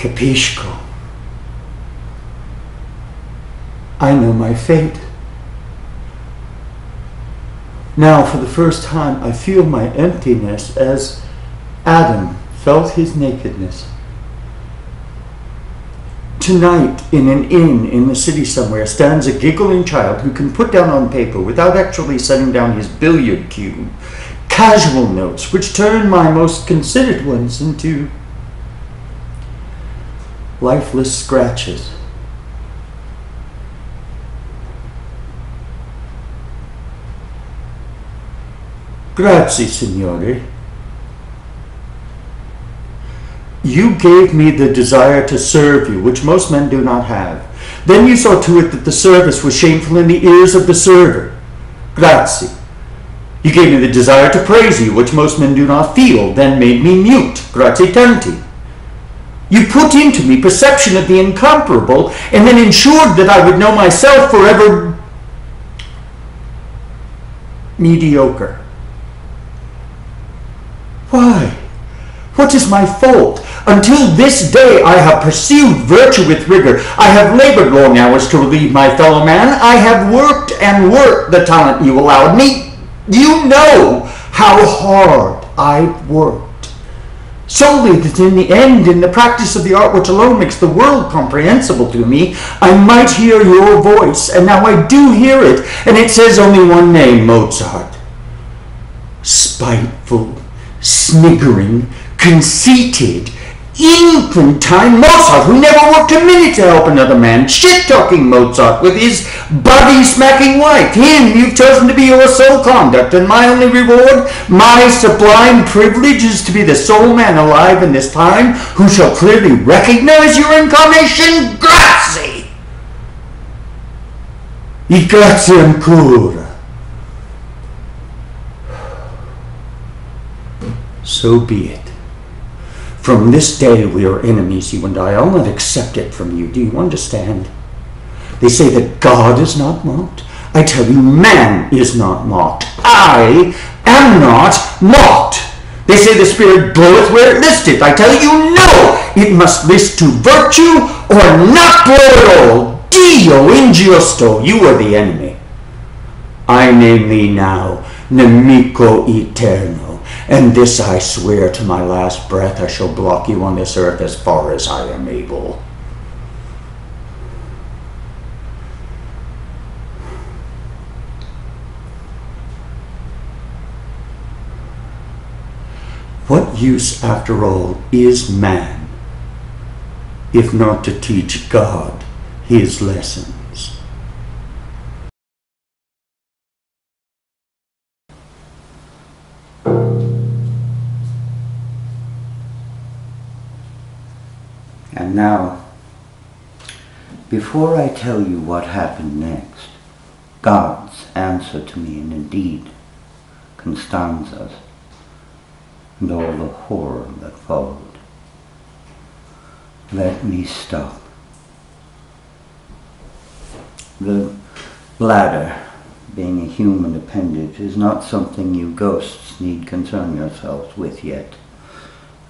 Capisco. I know my fate. Now, for the first time, I feel my emptiness as Adam felt his nakedness. Tonight, in an inn in the city somewhere, stands a giggling child who can put down on paper, without actually setting down his billiard cue, casual notes which turn my most considered ones into lifeless scratches. Grazie, signore. You gave me the desire to serve you, which most men do not have. Then you saw to it that the service was shameful in the ears of the server. Grazie. You gave me the desire to praise you, which most men do not feel, then made me mute. Grazie tanti. You put into me perception of the incomparable, and then ensured that I would know myself forever mediocre. Why? What is my fault? Until this day I have pursued virtue with rigor. I have labored long hours to relieve my fellow man. I have worked and worked the talent you allowed me. You know how hard I've worked. Solely that in the end, in the practice of the art which alone makes the world comprehensible to me, I might hear your voice, and now I do hear it, and it says only one name, Mozart. Spiteful, sniggering, conceited, infantine Mozart, who never worked a minute to help another man. Shit-talking Mozart with his body-smacking wife. Him you've chosen to be your sole conduct, and my only reward, my sublime privilege, is to be the sole man alive in this time who shall clearly recognize your incarnation. Grazie! E grazie ancora. So be it. From this day we are enemies, you and I. I'll not accept it from you. Do you understand? They say that God is not mocked. I tell you, man is not mocked. I am not mocked. They say the Spirit bloweth where it listeth. I tell you, no! It must list to virtue or not blow at all. Dio ingiusto. You are the enemy. I name thee now, nemico eterno. And this I swear to my last breath, I shall block you on this earth as far as I am able. What use, after all, is man, if not to teach God his lessons? And now, before I tell you what happened next, God's answer to me, and indeed Constanza's, and all the horror that followed, let me stop. The bladder, being a human appendage, is not something you ghosts need concern yourselves with yet.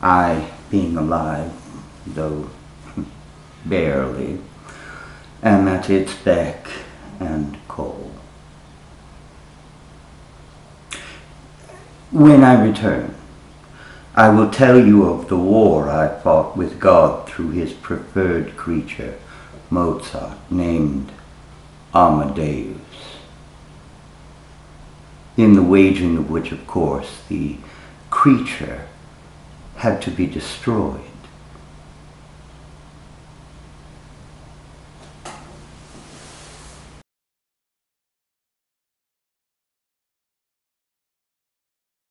I, being alive, though barely, am at its beck and call. When I return, I will tell you of the war I fought with God through his preferred creature, Mozart, named Amadeus, in the waging of which, of course, the creature had to be destroyed.